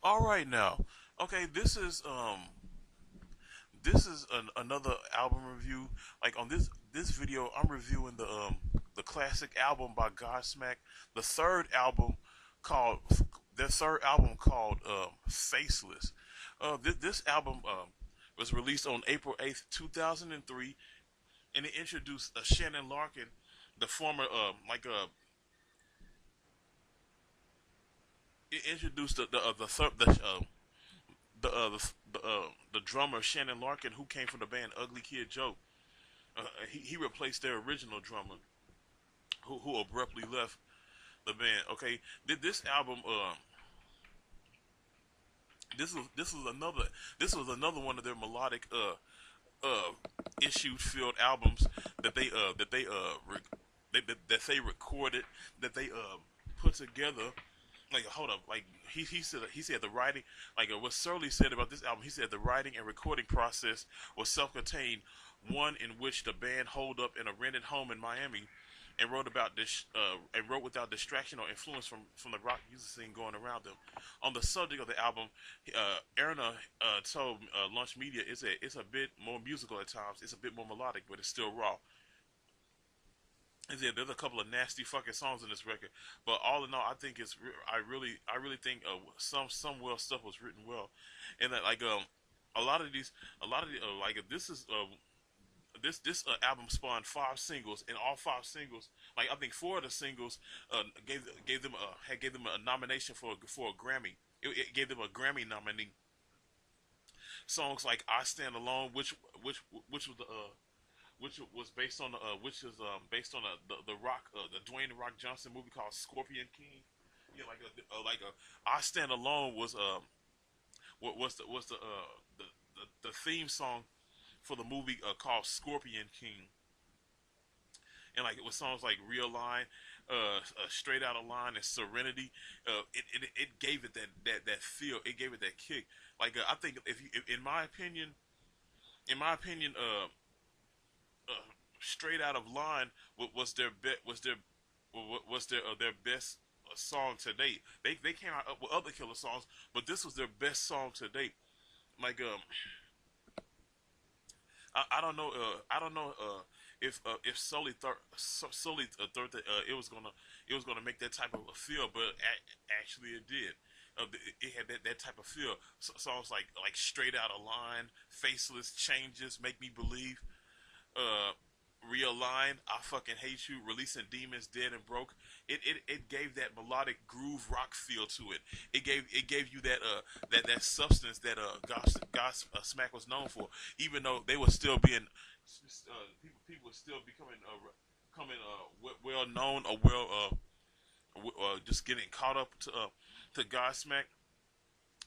All right now. Okay, this is another album review. Like on this video, I'm reviewing the classic album by Godsmack, the third album called their third album called Faceless. This album was released on April 8th, 2003, and it introduced Shannon Larkin, the former it introduced the drummer Shannon Larkin, who came from the band Ugly Kid Joe. He replaced their original drummer, who abruptly left the band. Okay, this album, this was another one of their melodic uh issue filled albums that they recorded, that they put together. Like, hold up, like he said the writing, like what Surly said about this album, he said the writing and recording process was self-contained, one in which the band holed up in a rented home in Miami and wrote without distraction or influence from the rock music scene going around them. On the subject of the album, Erna told Lunch Media it's a bit more musical at times, it's a bit more melodic, but it's still raw. Yeah, there's a couple of nasty fucking songs in this record, but all in all, I think I really think some well stuff was written well, and that like a lot of these, a lot of the, like this is this album spawned five singles, and all five singles, like I think four of the singles, gave them a nomination for a Grammy. It gave them a Grammy nominee. Songs like "I Stand Alone," which was the which was based on which is based on the rock the Dwayne the Rock Johnson movie called Scorpion King. Yeah, like a I Stand Alone was what was the theme song for the movie called Scorpion King. And like it was songs like Realign, Straight Out of Line, and Serenity. It gave it that feel. It gave it that kick. Like I think if you, in my opinion, Straight Out of Line was their best song to date. They came out with other killer songs, but this was their best song to date. Like I don't know if Sully thought that it was gonna make that type of a feel, but actually it did. It had that type of feel. Songs like Straight Out of Line, Faceless, Changes, Make Me Believe, uh, Realign, I Fucking Hate You, Releasing Demons, Dead and Broke. It gave that melodic groove rock feel to it. It gave you that substance that Smack was known for. Even though they were still being people were still becoming coming well known, or just getting caught up to Godsmack.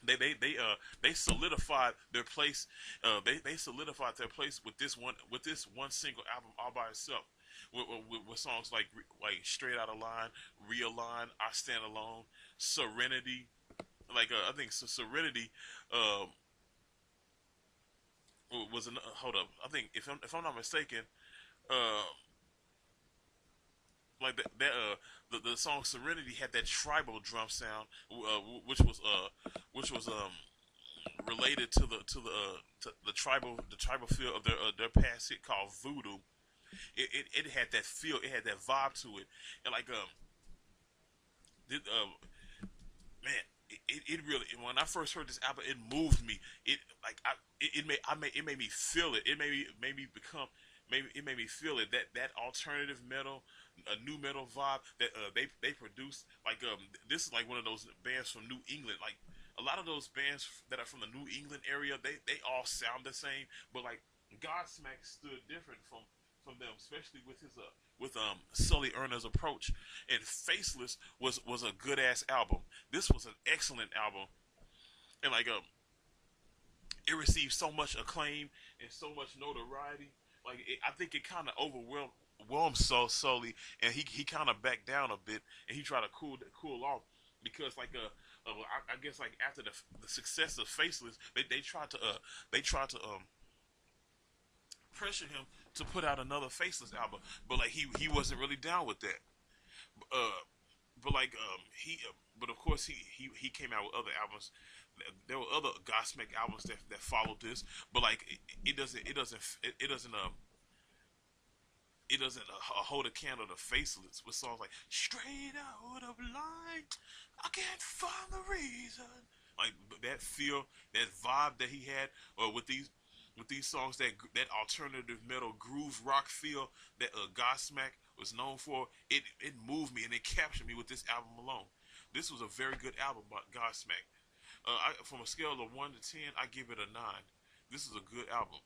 They solidified their place. They solidified their place with this one single album all by itself. With songs like Straight Out of Line, Realign, I Stand Alone, Serenity. Like I think Serenity uh, was an hold up. I think if I'm not mistaken, uh, like the song Serenity had that tribal drum sound, which was related to the tribal feel of their past hit called Voodoo. It had that feel, it had that vibe to it, and like did, man, it really, when I first heard this album, it moved me. It like it made me feel it. It made me become. Maybe it made me feel it, that alternative metal, a new metal vibe that they produce. Like this is like one of those bands from New England. Like a lot of those bands that are from the New England area, they all sound the same, but like Godsmack stood different from them, especially with his with Sully Erna's approach. And Faceless was a good ass album. This was an excellent album, and like it received so much acclaim and so much notoriety. Like I think it kind of overwhelmed Sully, and he kind of backed down a bit, and he tried to cool off, because like I guess like after the success of Faceless, they tried to pressure him to put out another Faceless album, but like he wasn't really down with that. Uh, but like but of course he came out with other albums There were other Godsmack albums that followed this, but like it doesn't hold a candle to Faceless with songs like "Straight Out of Line," I can't find the reason. Like that feel, that vibe that he had, or with these songs, that alternative metal groove rock feel that Godsmack was known for. It moved me and it captured me with this album alone. This was a very good album by Godsmack. From a scale of 1 to 10, I give it a 9. This is a good album.